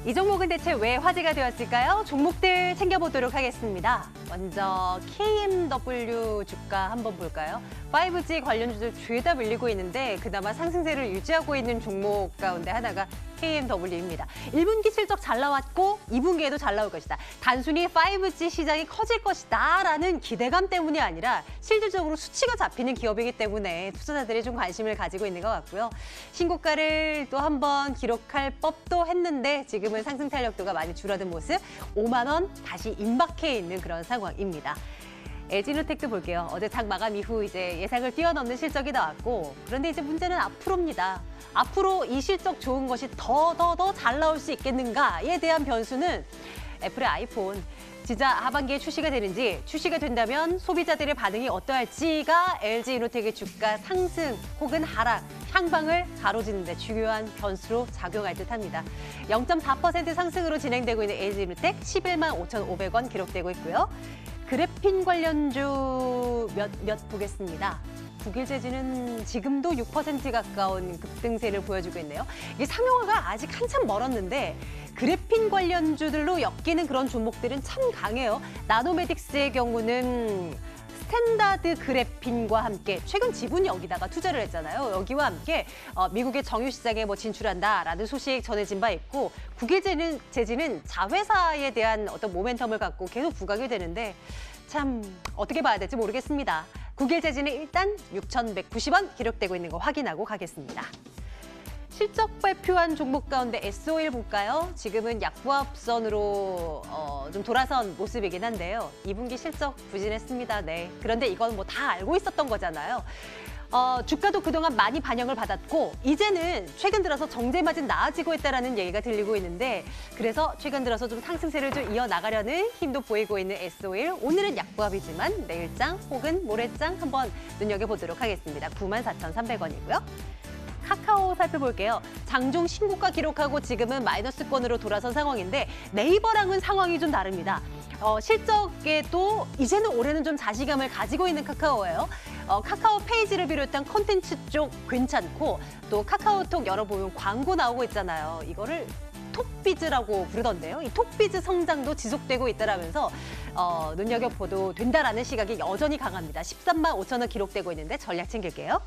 이 종목은 대체 왜 화제가 되었을까요? 종목들 챙겨보도록 하겠습니다. 먼저 KMW 주가 한번 볼까요? 5G 관련주들 죄다 밀리고 있는데 그나마 상승세를 유지하고 있는 종목 가운데 하나가 KMW입니다. 1분기 실적 잘 나왔고 2분기에도 잘 나올 것이다. 단순히 5G 시장이 커질 것이다 라는 기대감 때문이 아니라 실질적으로 수치가 잡히는 기업이기 때문에 투자자들이 좀 관심을 가지고 있는 것 같고요. 신고가를 또 한 번 기록할 법도 했는데 지금은 상승 탄력도가 많이 줄어든 모습, 5만 원 다시 임박해 있는 그런 상황입니다. LG노텍도 볼게요. 어제 장 마감 이후 이제 예상을 뛰어넘는 실적이 나왔고, 그런데 이제 문제는 앞으로입니다. 앞으로 이 실적 좋은 것이 더 잘 나올 수 있겠는가에 대한 변수는 애플의 아이폰 진짜 하반기에 출시가 되는지, 출시가 된다면 소비자들의 반응이 어떠할지가 LG이노텍의 주가 상승 혹은 하락, 향방을 가로지는 데 중요한 변수로 작용할 듯합니다. 0.4% 상승으로 진행되고 있는 LG이노텍 11만 5,500원 기록되고 있고요. 그래핀 관련주 몇 보겠습니다. 국일재지는 지금도 6% 가까운 급등세를 보여주고 있네요. 이게 상용화가 아직 한참 멀었는데 그래핀 관련주들로 엮이는 그런 종목들은 참 강해요. 나노메딕스의 경우는 스탠다드 그래핀과 함께 최근 지분 여기다가 투자를 했잖아요. 여기와 함께 미국의 정유 시장에 진출한다라는 소식 전해진 바 있고, 국일재지는 자회사에 대한 어떤 모멘텀을 갖고 계속 부각이 되는데 참 어떻게 봐야 될지 모르겠습니다. 국일재지는 일단 6,190원 기록되고 있는 거 확인하고 가겠습니다. 실적 발표한 종목 가운데 S-오일 볼까요? 지금은 약부합선으로 좀 돌아선 모습이긴 한데요. 2분기 실적 부진했습니다. 네. 그런데 이건 뭐 다 알고 있었던 거잖아요. 주가도 그동안 많이 반영을 받았고 이제는 최근 들어서 정제 마진 나아지고 있다는 얘기가 들리고 있는데, 그래서 최근 들어서 좀 상승세를 좀 이어나가려는 힘도 보이고 있는 S-오일. 오늘은 약부합이지만 내일장 혹은 모레장 한번 눈여겨보도록 하겠습니다. 94,300원이고요. 카카오 살펴볼게요. 장중 신고가 기록하고 지금은 마이너스권으로 돌아선 상황인데 네이버랑은 상황이 좀 다릅니다. 실적에도 이제는 올해는 좀 자신감을 가지고 있는 카카오예요. 카카오 페이지를 비롯한 콘텐츠 쪽 괜찮고, 또 카카오톡 열어보면 광고 나오고 있잖아요. 이거를 톡비즈라고 부르던데요. 이 톡비즈 성장도 지속되고 있다라면서 눈여겨봐도 된다라는 시각이 여전히 강합니다. 13만 5천 원 기록되고 있는데 전략 챙길게요.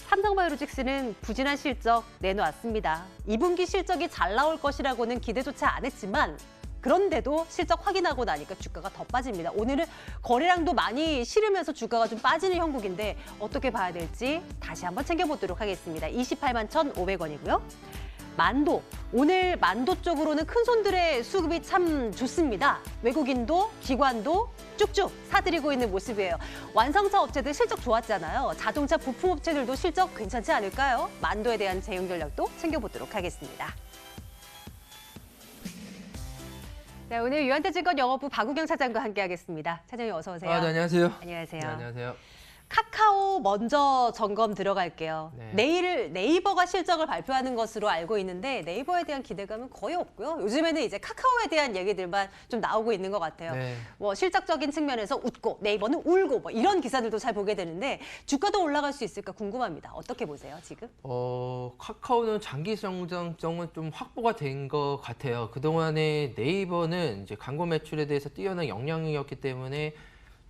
삼성바이오로직스는 부진한 실적 내놓았습니다. 2분기 실적이 잘 나올 것이라고는 기대조차 안 했지만 그런데도 실적 확인하고 나니까 주가가 더 빠집니다. 오늘은 거래량도 많이 실으면서 주가가 좀 빠지는 형국인데 어떻게 봐야 될지 다시 한번 챙겨보도록 하겠습니다. 28만 1,500원이고요. 만도, 오늘 만도 쪽으로는 큰 손들의 수급이 참 좋습니다. 외국인도 기관도 쭉쭉 사들이고 있는 모습이에요. 완성차 업체들 실적 좋았잖아요. 자동차 부품 업체들도 실적 괜찮지 않을까요? 만도에 대한 대응 전략도 챙겨보도록 하겠습니다. 네, 오늘 유한태증권 영업부 박우경 차장과 함께하겠습니다. 차장님 어서 오세요. 네, 안녕하세요. 안녕하세요. 네, 안녕하세요. 카카오 먼저 점검 들어갈게요. 네. 내일 네이버가 실적을 발표하는 것으로 알고 있는데 네이버에 대한 기대감은 거의 없고요. 요즘에는 이제 카카오에 대한 얘기들만 좀 나오고 있는 것 같아요. 네. 실적적인 측면에서 웃고 네이버는 울고 이런 기사들도 잘 보게 되는데 주가도 올라갈 수 있을까 궁금합니다. 어떻게 보세요, 지금? 카카오는 장기 성장성은 좀 확보가 된 것 같아요. 그동안에 네이버는 이제 광고 매출에 대해서 뛰어난 역량이었기 때문에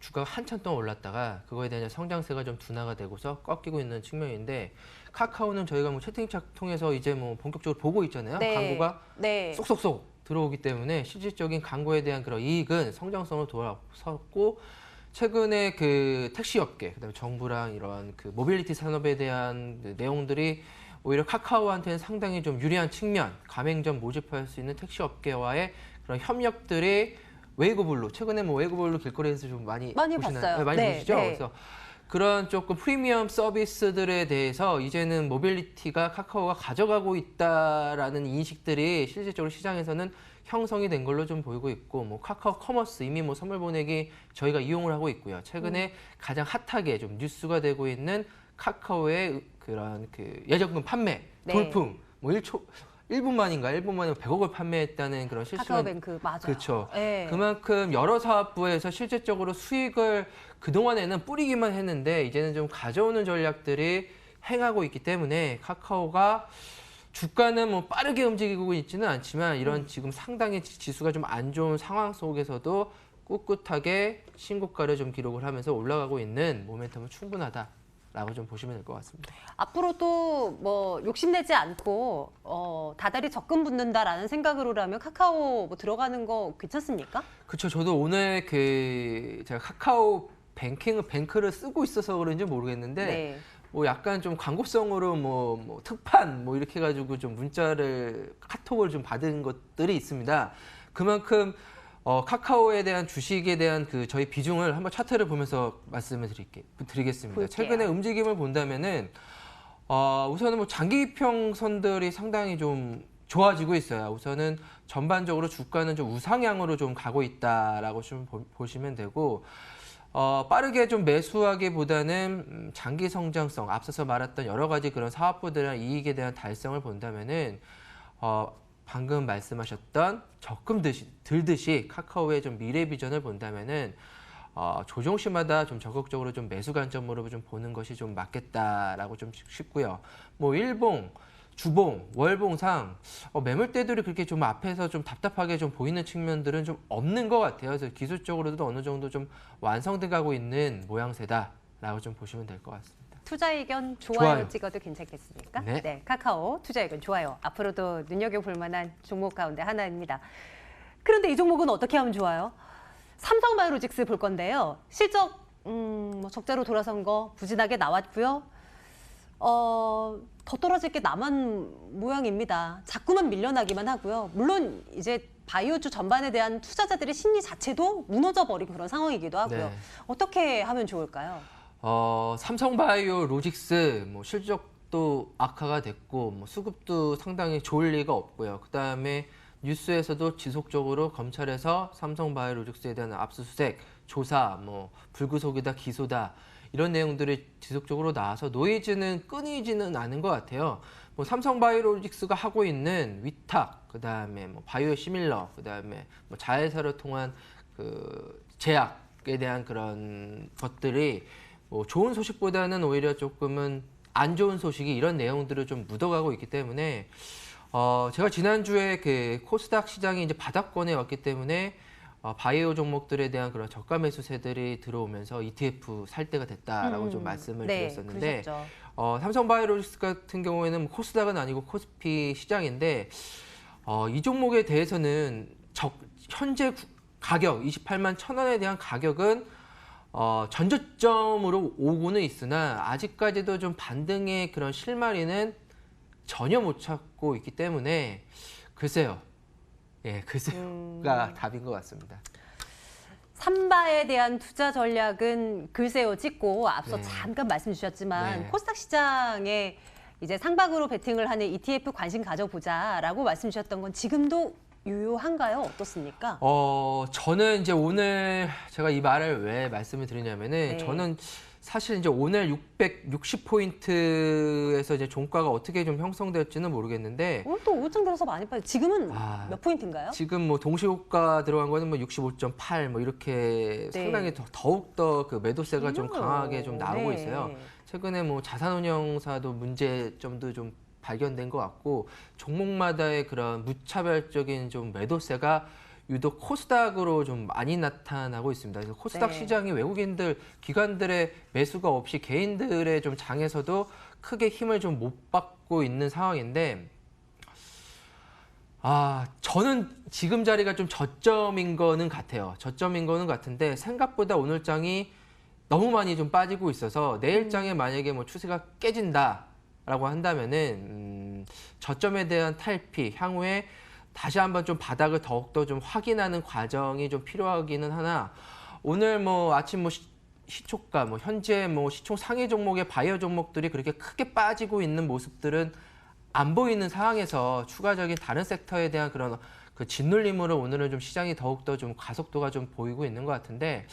주가가 한참 동안 올랐다가 그거에 대한 성장세가 좀 둔화가 되고서 꺾이고 있는 측면인데, 카카오는 저희가 채팅창 통해서 이제 본격적으로 보고 있잖아요. 네. 광고가 네. 쏙쏙쏙 들어오기 때문에 실질적인 광고에 대한 그런 이익은 성장성으로 돌아섰고, 최근에 그 택시 업계, 그다음에 정부랑 이런 그 모빌리티 산업에 대한 내용들이 오히려 카카오한테는 상당히 좀 유리한 측면, 가맹점 모집할 수 있는 택시 업계와의 그런 협력들이 웨이고블루, 최근에 웨이고블루 길거리에서 좀 많이 보시나요? 봤어요. 네, 많이 네, 보시죠? 네. 그래서 그런 조금 프리미엄 서비스들에 대해서 이제는 모빌리티가 카카오가 가져가고 있다라는 인식들이 실질적으로 시장에서는 형성이 된 걸로 좀 보이고 있고, 카카오 커머스 이미 선물 보내기 저희가 이용을 하고 있고요. 최근에 가장 핫하게 좀 뉴스가 되고 있는 카카오의 그런 그 예적금 판매 네. 돌풍, 1분 만에 100억을 판매했다는 그런 실시간. 카카오뱅크 맞아요. 그렇죠. 네. 그만큼 여러 사업부에서 실질적으로 수익을 그동안에는 뿌리기만 했는데 이제는 좀 가져오는 전략들이 행하고 있기 때문에 카카오가 주가는 뭐 빠르게 움직이고 있지는 않지만 이런 지금 상당히 지수가 좀 안 좋은 상황 속에서도 꿋꿋하게 신고가를 좀 기록을 하면서 올라가고 있는 모멘텀은 충분하다라고 좀 보시면 될 것 같습니다. 앞으로도 뭐 욕심내지 않고 다달이 적금 붙는다라는 생각으로라면 카카오 뭐 들어가는 거 괜찮습니까? 그렇죠. 저도 오늘 제가 카카오 뱅크를 쓰고 있어서 그런지 모르겠는데 네. 뭐 약간 좀 광고성으로 뭐 특판 뭐 이렇게 해가지고 좀 카톡을 좀 받은 것들이 있습니다. 그만큼 카카오에 대한 주식에 대한 저희 비중을 한번 차트를 보면서 말씀을 드리겠습니다. 볼게요. 최근에 움직임을 본다면은 우선은 뭐 장기평선들이 상당히 좀 좋아지고 있어요. 우선은 전반적으로 주가는 좀 우상향으로 좀 가고 있다라고 좀 보시면 되고. 빠르게 좀 매수하기보다는 장기 성장성, 앞서서 말했던 여러 가지 그런 사업부들이나 이익에 대한 달성을 본다면은 방금 말씀하셨던 적금 들듯이 카카오의 좀 미래 비전을 본다면은 조정시마다 좀 적극적으로 좀 매수 관점으로 좀 보는 것이 좀 맞겠다라고 좀 싶고요. 뭐 일봉, 주봉, 월봉상 매물대들이 그렇게 좀 앞에서 좀 답답하게 좀 보이는 측면들은 좀 없는 것 같아요. 그래서 기술적으로도 어느 정도 좀 완성돼 가고 있는 모양새다라고 좀 보시면 될 것 같습니다. 투자 의견 좋아요, 좋아요. 찍어도 괜찮겠습니까? 네. 카카오 투자 의견 좋아요. 앞으로도 눈여겨볼 만한 종목 가운데 하나입니다. 그런데 이 종목은 어떻게 하면 좋아요? 삼성바이오로직스 볼 건데요. 실적 뭐 적자로 돌아선 거 부진하게 나왔고요. 더 떨어질 게 남은 모양입니다. 자꾸만 밀려나기만 하고요. 물론 이제 바이오주 전반에 대한 투자자들의 심리 자체도 무너져 버린 그런 상황이기도 하고요. 네. 어떻게 하면 좋을까요? 삼성바이오로직스 뭐 실적도 악화가 됐고 뭐 수급도 상당히 좋을 리가 없고요. 그다음에 뉴스에서도 지속적으로 검찰에서 삼성바이오로직스에 대한 압수수색, 조사, 뭐 불구속이다, 기소다 이런 내용들이 지속적으로 나와서 노이즈는 끊이지는 않은 것 같아요. 뭐 삼성바이오로직스가 하고 있는 위탁, 그다음에 뭐 바이오 시밀러, 그다음에 뭐 자회사를 통한 제약에 대한 그런 것들이 뭐 좋은 소식보다는 오히려 조금은 안 좋은 소식이 이런 내용들을 좀 묻어가고 있기 때문에 제가 지난주에 코스닥 시장이 이제 바닥권에 왔기 때문에 바이오 종목들에 대한 그런 저가 매수세들이 들어오면서 ETF 살 때가 됐다라고 좀 말씀을 드렸었는데 그러셨죠. 삼성바이오로직스 같은 경우에는 코스닥은 아니고 코스피 시장인데 이 종목에 대해서는 현재 가격 28만 1,000원에 대한 가격은 전저점으로 오고는 있으나 아직까지도 좀 반등의 그런 실마리는 전혀 못 찾고 있기 때문에 글쎄요. 예, 글쎄요가 답인 것 같습니다. 삼바에 대한 투자 전략은 글쎄요 찍고 앞서 네. 잠깐 말씀 주셨지만 네. 코스닥 시장에 이제 상박으로 베팅을 하는 ETF 관심 가져보자라고 말씀 주셨던 건 지금도 유효한가요? 어떻습니까? 저는 이제 오늘 제가 이 말을 왜 말씀을 드리냐면은 네. 저는 사실 이제 오늘 660포인트에서 이제 종가가 어떻게 좀 형성될지는 모르겠는데 오늘 또 5점 들어서 많이 빠져. 지금은 몇 포인트인가요? 지금 뭐 동시호가 들어간 거는 뭐 65.8 뭐 이렇게 네. 상당히 더욱 더 매도세가 좀 강하게 좀 나오고 네. 있어요. 최근에 뭐 자산운용사도 문제점도 좀 발견된 것 같고 종목마다의 그런 무차별적인 좀 매도세가 유독 코스닥으로 좀 많이 나타나고 있습니다. 그래서 코스닥 네. 시장이 외국인들, 기관들의 매수가 없이 개인들의 좀 장에서도 크게 힘을 좀 못 받고 있는 상황인데, 저는 지금 자리가 좀 저점인 거는 같아요. 저점인 거는 같은데 생각보다 오늘 장이 너무 많이 좀 빠지고 있어서 내일 장에 만약에 뭐 추세가 깨진다라고 한다면은 저점에 대한 탈피, 향후에 다시 한번 좀 바닥을 더욱더 좀 확인하는 과정이 좀 필요하기는 하나 오늘 뭐 아침 뭐 시초가 뭐 현재 뭐 시총 상위 종목의 바이오 종목들이 그렇게 크게 빠지고 있는 모습들은 안 보이는 상황에서 추가적인 다른 섹터에 대한 그런 짓눌림으로 오늘은 좀 시장이 더욱더 좀 가속도가 좀 보이고 있는 것 같은데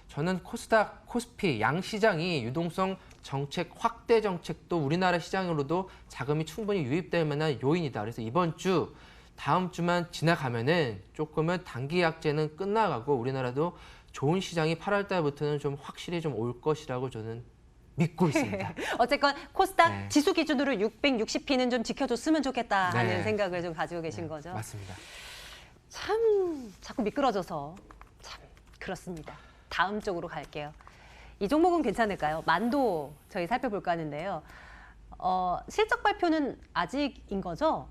저는 코스닥, 코스피 양 시장이 유동성 정책 확대 정책도 우리나라 시장으로도 자금이 충분히 유입될 만한 요인이다. 그래서 이번 주 다음 주만 지나가면은 조금은 단기 약재는 끝나가고 우리나라도 좋은 시장이 8월 달부터는 좀 확실히 좀 올 것이라고 저는 믿고 있습니다. 어쨌건 코스닥 네. 지수 기준으로 660P는 좀 지켜줬으면 좋겠다 하는 네. 생각을 좀 가지고 계신 거죠. 맞습니다. 참 자꾸 미끄러져서 참 그렇습니다. 다음 쪽으로 갈게요. 이 종목은 괜찮을까요? 만도 저희 살펴볼까 하는데요. 실적 발표는 아직인 거죠?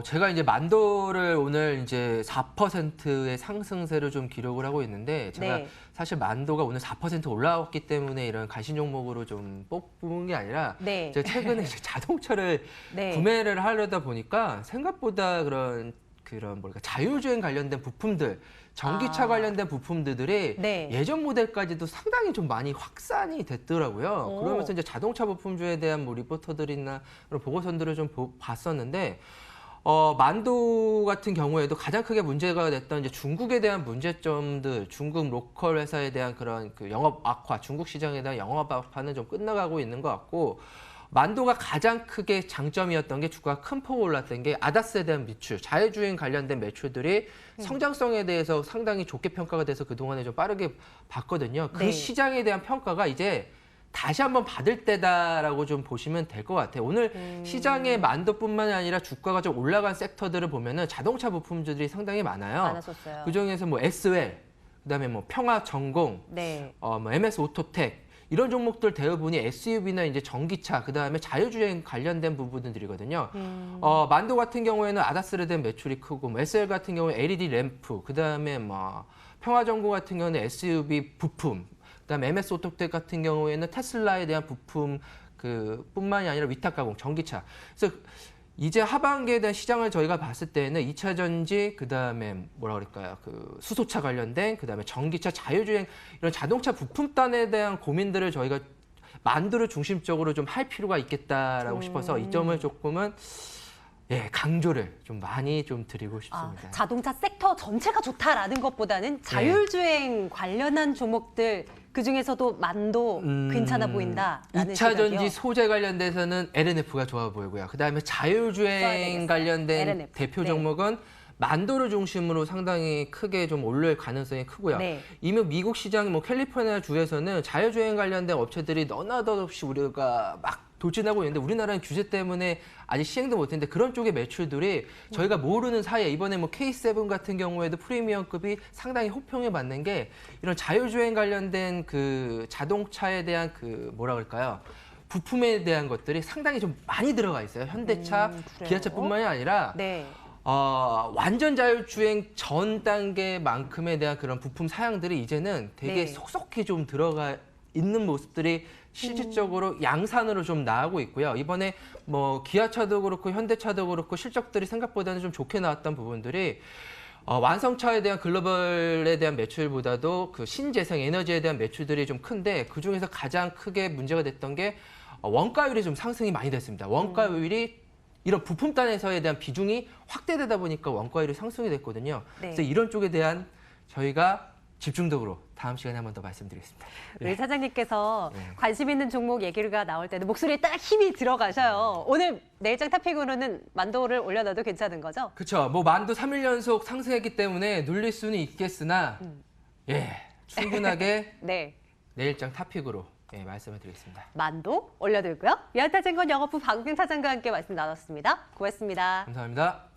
제가 이제 만도를 오늘 이제 4%의 상승세를 좀 기록을 하고 있는데 제가 네. 사실 만도가 오늘 4% 올라왔기 때문에 이런 가신 종목으로 좀 뽑은 게 아니라 네. 제가 최근에 이제 자동차를 네. 구매를 하려다 보니까 생각보다 그런 뭐랄까 자율주행 관련된 부품들, 전기차 관련된 부품들이 네. 예전 모델까지도 상당히 좀 많이 확산이 됐더라고요. 오. 그러면서 이제 자동차 부품주에 대한 뭐 리포터들이나 그런 보고서들을 좀 봤었는데 만도 같은 경우에도 가장 크게 문제가 됐던 이제 중국에 대한 문제점들, 중국 로컬 회사에 대한 그런 그 영업 악화, 중국 시장에 대한 영업 악화는 좀 끝나가고 있는 것 같고, 만도가 가장 크게 장점이었던 게 주가가 큰 폭으로 올랐던 게 아다스에 대한 매출, 자율주행 관련된 매출들이 성장성에 대해서 상당히 좋게 평가가 돼서 그동안에 좀 빠르게 봤거든요. 그 네. 시장에 대한 평가가 이제 다시 한번 받을 때다라고 좀 보시면 될 것 같아요. 오늘 시장의 만도뿐만 아니라 주가가 좀 올라간 섹터들을 보면은 자동차 부품주들이 상당히 많아요. 많았었어요. 그 중에서 뭐 SL, 그다음에 뭐 평화전공, 네. 뭐 MS 오토텍 이런 종목들 대부분이 SUV나 이제 전기차, 그다음에 자율주행 관련된 부분들이거든요. 만도 같은 경우에는 아다스에 대한 매출이 크고, 뭐 SL 같은 경우에 LED 램프, 그다음에 뭐 평화전공 같은 경우는 SUV 부품, 그다음에 MS 오토텍 같은 경우에는 테슬라에 대한 부품 뿐만이 아니라 위탁 가공, 전기차. 그래서 이제 하반기에 대한 시장을 저희가 봤을 때는 2차 전지, 그다음에 뭐라 그럴까요? 수소차 관련된, 그다음에 전기차, 자율주행 이런 자동차 부품단에 대한 고민들을 저희가 만두를 중심적으로 좀 할 필요가 있겠다라고 싶어서 이 점을 조금은 강조를 좀 많이 좀 드리고 싶습니다. 자동차 섹터 전체가 좋다라는 것보다는 자율주행 관련한 종목들 그중에서도 만도 괜찮아 보인다라는 2차 시각이요. 전지 소재 관련돼서는 LNF가 좋아 보이고요. 그다음에 써야 자율주행 되겠어요. 관련된 LNF. 대표 네. 종목은 만도를 중심으로 상당히 크게 좀 오를 가능성이 크고요. 네. 이미 미국 시장, 뭐 캘리포니아 주에서는 자율주행 관련된 업체들이 너나도 없이 우리가 막 돌진하고 있는데 우리나라는 규제 때문에 아직 시행도 못했는데 그런 쪽의 매출들이 저희가 모르는 사이에 이번에 뭐 K7 같은 경우에도 프리미엄급이 상당히 호평을 받는 게 이런 자율주행 관련된 그 자동차에 대한 뭐라 그럴까요? 부품에 대한 것들이 상당히 좀 많이 들어가 있어요. 현대차, 그래요? 기아차뿐만이 아니라 네. 완전 자율주행 전 단계만큼에 대한 그런 부품 사양들이 이제는 되게 네. 속속히 좀 들어가 있는 모습들이 실질적으로 양산으로 좀 나오고 있고요. 이번에 뭐 기아차도 그렇고 현대차도 그렇고 실적들이 생각보다는 좀 좋게 나왔던 부분들이 완성차에 대한 글로벌에 대한 매출보다도 그 신재생 에너지에 대한 매출들이 좀 큰데 그중에서 가장 크게 문제가 됐던 게 원가율이 좀 상승이 많이 됐습니다. 원가율이 이런 부품단에서에 대한 비중이 확대되다 보니까 원가율이 상승이 됐거든요. 네. 그래서 이런 쪽에 대한 저희가 집중적으로 다음 시간에 한 번 더 말씀드리겠습니다. 우리 사장님께서 네. 관심 있는 종목 얘기가 나올 때는 목소리에 딱 힘이 들어가셔요. 오늘 내일장 탑픽으로는 만도를 올려놔도 괜찮은 거죠? 그렇죠. 뭐 만도 3일 연속 상승했기 때문에 눌릴 수는 있겠으나 충분하게 네. 내일장 탑픽으로 말씀을 드리겠습니다. 만도 올려둘고요. 위안타증권 영업부 박우경 차장과 함께 말씀 나눴습니다. 고맙습니다. 감사합니다.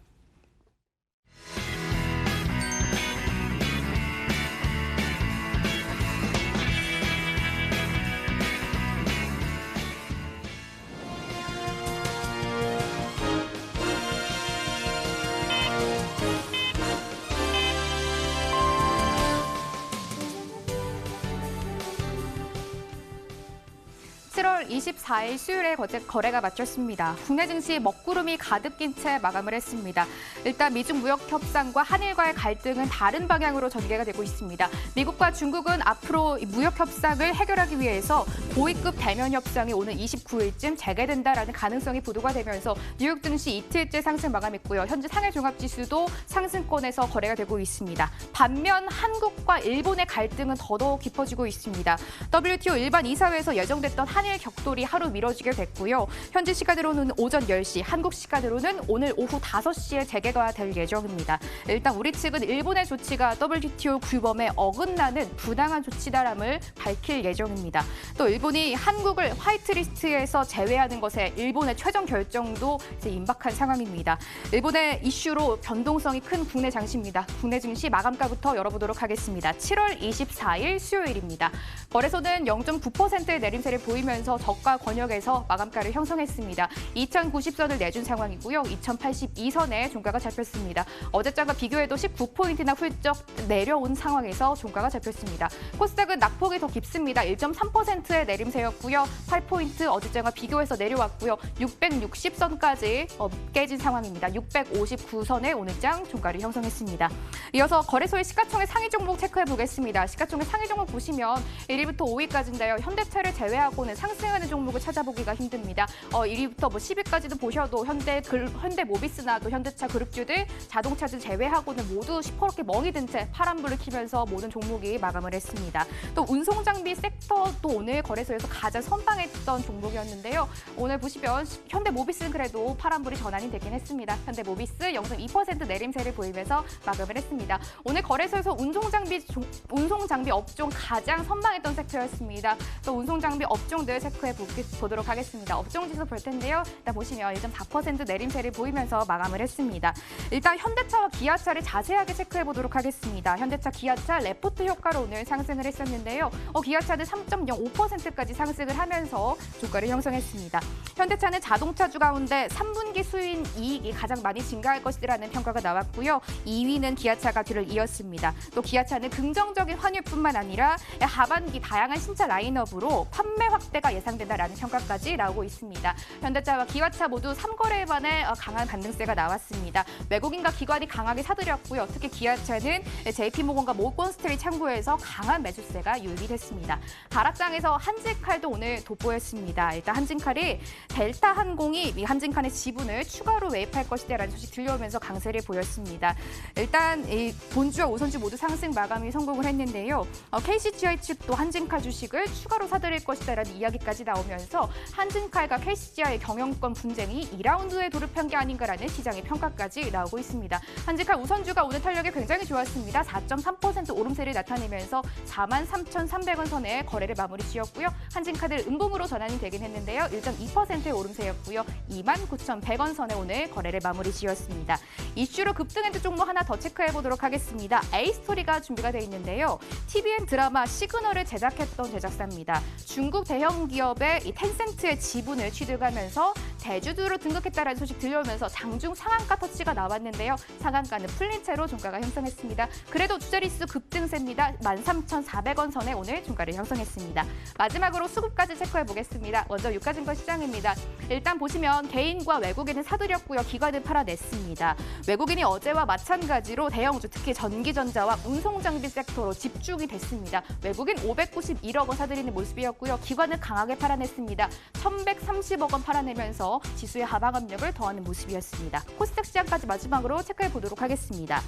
(7월 24일) 수요일에 거래가 마쳤습니다. 국내 증시 먹구름이 가득 낀 채 마감을 했습니다. 일단 미중 무역 협상과 한일과의 갈등은 다른 방향으로 전개가 되고 있습니다. 미국과 중국은 앞으로 무역 협상을 해결하기 위해서 고위급 대면 협상이 오는 29일쯤 재개된다라는 가능성이 보도가 되면서 뉴욕 증시 이틀째 상승 마감했고요. 현재 상해 종합지수도 상승권에서 거래가 되고 있습니다. 반면 한국과 일본의 갈등은 더더욱 깊어지고 있습니다. WTO 일반 이사회에서 예정됐던 한일 격돌이 하루 미뤄지게 됐고요. 현지 시간으로는 오전 10시, 한국 시간으로는 오늘 오후 5시에 재개가 될 예정입니다. 일단 우리 측은 일본의 조치가 WTO 규범에 어긋나는 부당한 조치다람을 밝힐 예정입니다. 또 일본이 한국을 화이트리스트에서 제외하는 것에 일본의 최종 결정도 이제 임박한 상황입니다. 일본의 이슈로 변동성이 큰 국내 장시입니다. 국내 증시 마감가부터 열어보도록 하겠습니다. 7월 24일 수요일입니다. 거래소는 0.9%의 내림세를 보이면서 저가 권역에서 마감가를 형성했습니다. 2090선을 내준 상황이고요. 2082선에 종가가 잡혔습니다. 어제장과 비교해도 19포인트나 훌쩍 내려온 상황에서 종가가 잡혔습니다. 코스닥은 낙폭이 더 깊습니다. 1.3%의 내림세였고요. 8포인트 어제장과 비교해서 내려왔고요. 660선까지 깨진 상황입니다. 659선에 오늘장 종가를 형성했습니다. 이어서 거래소의 시가총액 상위 종목 체크해 보겠습니다. 시가총액 상위 종목 보시면 1위부터 5위까지인데요. 현대차를 제외하고는 상승하는 종목을 찾아보기가 힘듭니다. 1위부터 10위까지도 보셔도 현대모비스나 또 현대차 그룹주들 자동차들 제외하고는 모두 시퍼렇게 멍이 든 채 파란불을 켜면서 모든 종목이 마감을 했습니다. 또 운송장비 섹터도 오늘 거래소에서 가장 선방했던 종목이었는데요. 오늘 보시면 현대모비스는 그래도 파란불이 전환이 되긴 했습니다. 현대모비스 0.2% 내림세를 보이면서 마감을 했습니다. 오늘 거래소에서 운송장비 업종 가장 선방했던 섹터였습니다. 또 운송장비 업종들 체크해 보도록 하겠습니다. 업종지수 볼 텐데요. 일단 보시면 1.4% 내림세를 보이면서 마감을 했습니다. 일단 현대차와 기아차를 자세하게 체크해 보도록 하겠습니다. 현대차, 기아차 레포트 효과로 오늘 상승을 했었는데요. 기아차는 3.05%까지 상승을 하면서 주가를 형성했습니다. 현대차는 자동차주 가운데 3분기 수인 이익이 가장 많이 증가할 것이라는 평가가 나왔고요. 2위는 기아차가 뒤를 이었습니다. 또 기아차는 긍정적인 환율뿐만 아니라 하반기 다양한 신차 라인업으로 판매 확대가 예상된다라는 평가까지 나오고 있습니다. 현대차와 기아차 모두 3거래에 반해 강한 반등세가 나왔습니다. 외국인과 기관이 강하게 사들였고요. 특히 기아차는 JP모건과 모건스트리 참고해서 강한 매수세가 유입됐습니다. 가락장에서 한진칼도 오늘 돋보였습니다. 일단 한진칼이 델타항공이 이 한진칼의 지분을 추가로 매입할 것이다라는 소식 들려오면서 강세를 보였습니다. 일단 이 본주와 오선주 모두 상승 마감이 성공을 했는데요. KCGI 측도 한진칼 주식을 추가로 사들일 것이다라는 이야기까지 나오면서 한진칼과 KCGI의 경영권 분쟁이 2라운드에 돌입한 게 아닌가라는 시장의 평가까지 나오고 있습니다. 한진칼 우선주가 오늘 탄력이 굉장히 좋았습니다. 4.3% 오름세를 나타내면서 43,300원 선에 거래를 마무리 지었고요. 한진카드 음봉으로 전환이 되긴 했는데요. 1.2%의 오름세였고요. 29,100원 선에 오늘 거래를 마무리 지었습니다. 이슈로 급등했던 종목 하나 더 체크해 보도록 하겠습니다. A스토리가 준비가 되어 있는데요. TVN 드라마 시그널을 제작했던 제작사입니다. 중국 대형 기업의 이 텐센트의 지분을 취득하면서 대주주로 등극했다는 소식 들려오면서 장중 상한가 터치가 나왔는데요. 상한가는 풀린 채로 종가가 형성했습니다. 그래도 주자리수 급등세입니다. 13,400원 선에 오늘 종가를 형성했습니다. 마지막으로 수급까지 체크해 보겠습니다. 먼저 유가증권 시장입니다. 일단 보시면 개인과 외국인은 사들였고요. 기관은 팔아냈습니다. 외국인이 어제와 마찬가지로 대형주 특히 전기전자와 운송장비 섹터로 집중이 됐습니다. 외국인 591억 원 사들이는 모습이었고요. 기관은 강하게 팔아냈습니다. 1,130억 원 팔아내면서 지수의 하방 압력을 더하는 모습이었습니다. 코스닥 시장까지 마지막으로 체크해 보도록 하겠습니다.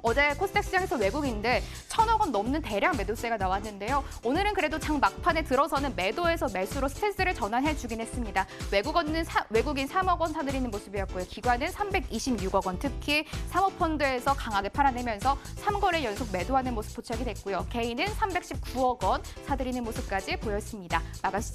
어제 코스닥 시장에서 외국인들 1,000억 원 넘는 대량 매도세가 나왔는데요. 오늘은 그래도 장 막판에 들어서는 매도에서 매수로 스탠스를 전환해주긴 했습니다. 외국인 3억 원 사들이는 모습이었고요. 기관은 326억 원, 특히 사모펀드에서 강하게 팔아내면서 3거래 연속 매도하는 모습 포착이 됐고요. 개인은 319억 원 사들이는 모습까지 보였습니다. 마감 시장